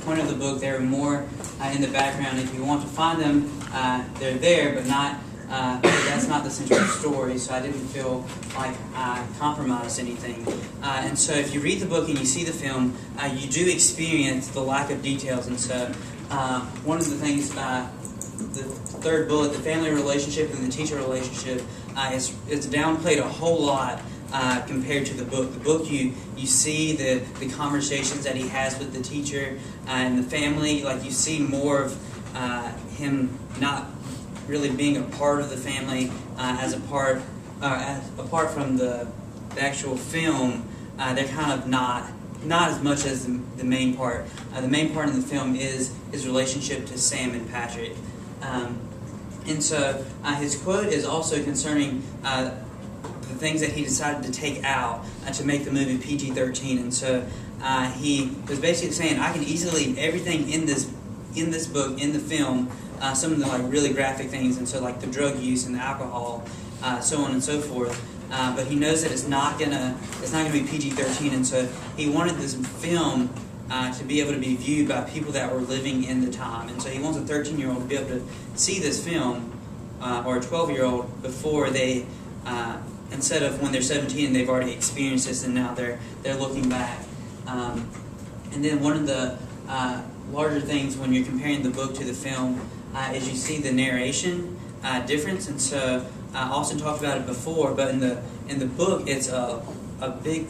point of the book. They're more in the background. If you want to find them, they're there, but not. That's not the central story, so I didn't feel like I compromised anything. And so if you read the book and you see the film, you do experience the lack of details. And so one of the things, the third bullet, the family relationship and the teacher relationship, is downplayed a whole lot compared to the book. The book, you see the conversations that he has with the teacher and the family. Like, you see more of him not really being a part of the family apart from the actual film. They're kind of not as much as the main part. The main part in the film is his relationship to Sam and Patrick. And so his quote is also concerning the things that he decided to take out to make the movie PG-13. And so he was basically saying, I can easily leave everything in this book, in the film, some of the really graphic things, and so like the drug use and the alcohol, so on and so forth. But he knows that it's not gonna be PG-13, and so he wanted this film to be able to be viewed by people that were living in the time. And so he wants a 13-year-old to be able to see this film, or a 12-year-old, before they, instead of when they're 17 and they've already experienced this and now they're looking back. And then one of the larger things when you're comparing the book to the film is you see the narration difference. And so Austin talked about it before, but in the book it's a big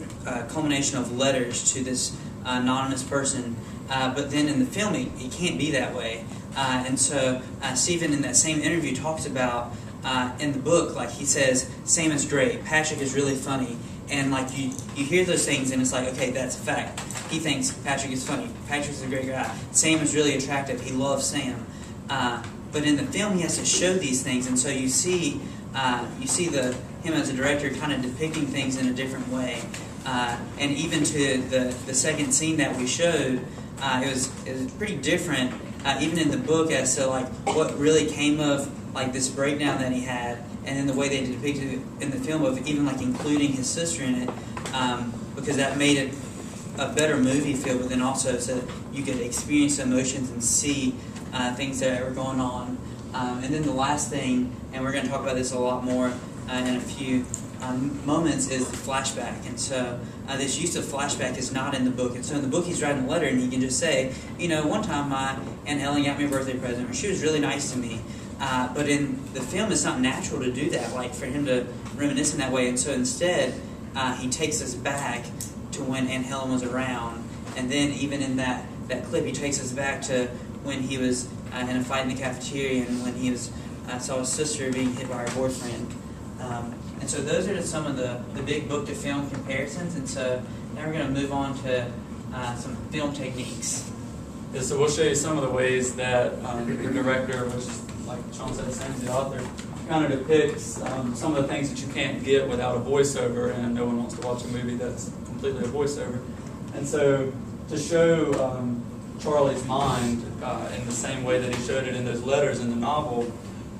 culmination of letters to this anonymous person, but then in the film it can't be that way. And so Stephen in that same interview talks about in the book, like he says, Sam is great, Patrick is really funny, and like you hear those things and it's like, okay, that's a fact. He thinks Patrick is funny, Patrick's a great guy, Sam is really attractive, he loves Sam. But in the film he has to show these things, and so you see him as a director kind of depicting things in a different way. And even to the second scene that we showed, it was pretty different, even in the book, as to like what really came of like this breakdown that he had, and then the way they depicted it in the film of even like including his sister in it, because that made it a better movie feel, but then also so that you could experience emotions and see things that were going on. And then the last thing, and we're going to talk about this a lot more in a few moments, is the flashback. And so this use of flashback is not in the book. And so in the book he's writing a letter and he can just say, one time my Aunt Helen got me a birthday present, or she was really nice to me. But in the film it's not natural to do that, like for him to reminisce in that way. And so instead he takes us back to when Aunt Helen was around. And then even in that clip he takes us back to when he was in a fight in the cafeteria, and when he was saw his sister being hit by her boyfriend. And so those are just some of the big book to film comparisons. And so now we're going to move on to some film techniques. Yeah, so we'll show you some of the ways that the director, which is, like Sean said, same as the author, kind of depicts some of the things that you can't get without a voiceover, and no one wants to watch a movie that's completely a voiceover. And so to show Charlie's mind in the same way that he showed it in those letters in the novel,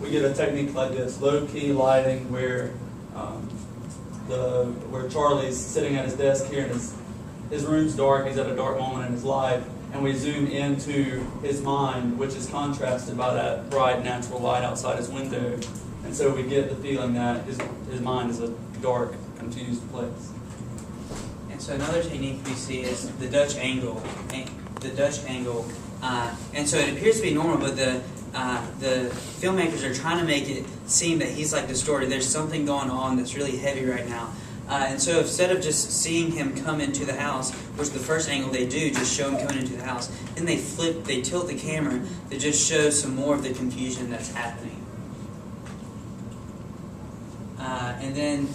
we get a technique like this: low-key lighting, where Charlie's sitting at his desk here, and his room's dark. He's at a dark moment in his life, and we zoom into his mind, which is contrasted by that bright natural light outside his window, and so we get the feeling that his mind is a dark, confused place. And so another technique we see is the Dutch angle. And so it appears to be normal, but the filmmakers are trying to make it seem that he's like distorted. There's something going on that's really heavy right now. And so instead of just seeing him come into the house, which the first angle they do, just show him coming into the house, then they tilt the camera to just show some more of the confusion that's happening. And then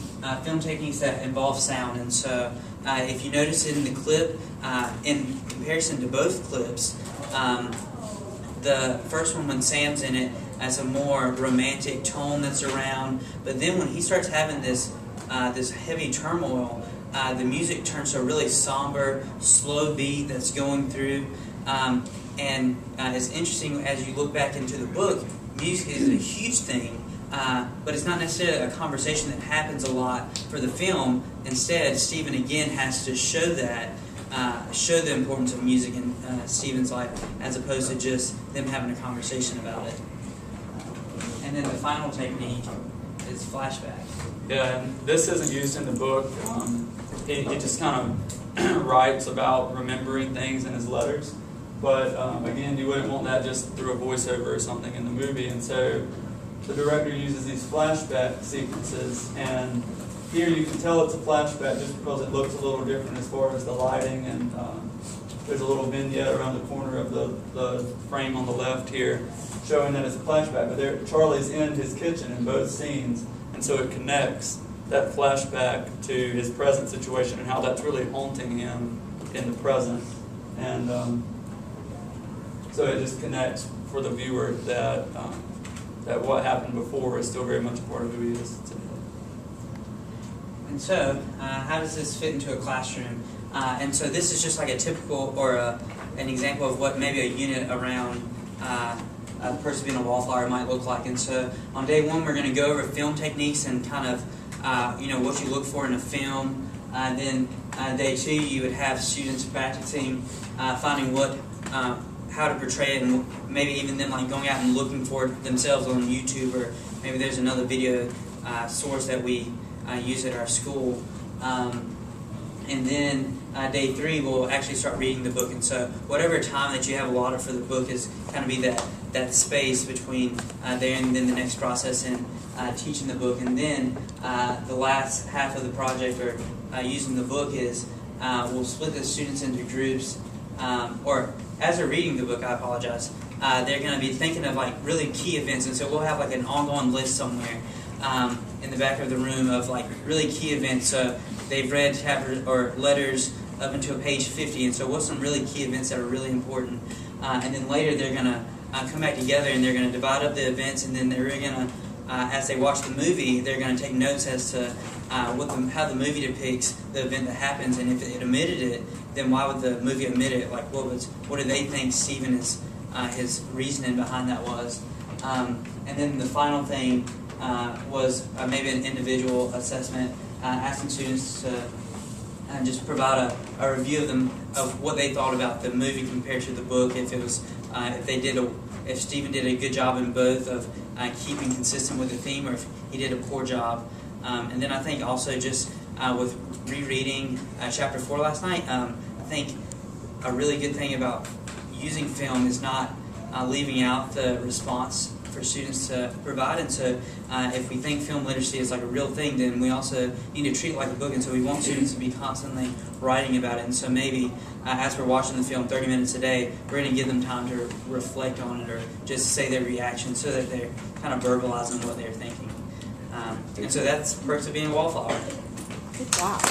film techniques that involve sound. And so if you notice in the clip, in comparison to both clips, the first one when Sam's in it has a more romantic tone that's around, but then when he starts having this heavy turmoil, the music turns to a really somber, slow beat that's going through. And it's interesting as you look back into the book, music is a huge thing. But it's not necessarily a conversation that happens a lot for the film. Instead, Stephen again has to show that show the importance of music in Stephen's life, as opposed to just them having a conversation about it. And then the final technique is flashback. Yeah, and this isn't used in the book. He just kind of writes about remembering things in his letters. But again, you wouldn't want that just through a voiceover or something in the movie. And so the director uses these flashback sequences. And here you can tell it's a flashback just because it looks a little different as far as the lighting. And there's a little vignette around the corner of the frame on the left here showing that it's a flashback. But there, Charlie's in his kitchen in both scenes. And so it connects that flashback to his present situation and how that's really haunting him in the present. And so it just connects for the viewer that that what happened before is still very much a part of who he is today. And so, how does this fit into a classroom? And so this is just like a typical, or an example of what maybe a unit around a person being a wallflower might look like. And so on day one, we're going to go over film techniques and kind of what you look for in a film. Then day two, you would have students practicing finding how to portray it, and maybe even them like going out and looking for it themselves on YouTube, or maybe there's another video source that we use at our school. And then day three, we'll actually start reading the book. And so whatever time that you have allotted for the book is kind of be that space between there and then the next process in teaching the book. And then the last half of the project, or using the book, is we'll split the students into groups, or as they're reading the book, I apologize, they're going to be thinking of like really key events. And so we'll have like an ongoing list somewhere in the back of the room of like really key events. So they've read chapters or letters up until page 50, and so what's some really key events that are really important. And then later they're going to come back together and they're going to divide up the events, and then they're going to, as they watch the movie, they're going to take notes as to how the movie depicts the event that happens, and if it omitted it, then why would the movie omit it? Like what do they think Stephen his reasoning behind that was? And then the final thing was maybe an individual assessment, asking students to just provide a review of what they thought about the movie compared to the book. If it was if Stephen did a good job in both of keeping consistent with the theme, or if he did a poor job. And then I think also just with rereading chapter 4 last night, I think a really good thing about using film is not leaving out the response for students to provide. And so if we think film literacy is like a real thing, then we also need to treat it like a book. And so we want students to be constantly writing about it. And so maybe as we're watching the film 30 minutes a day, we're going to give them time to reflect on it, or just say their reaction, so that they're kind of verbalizing what they're thinking. And so that's perks of being a wallflower. Good job.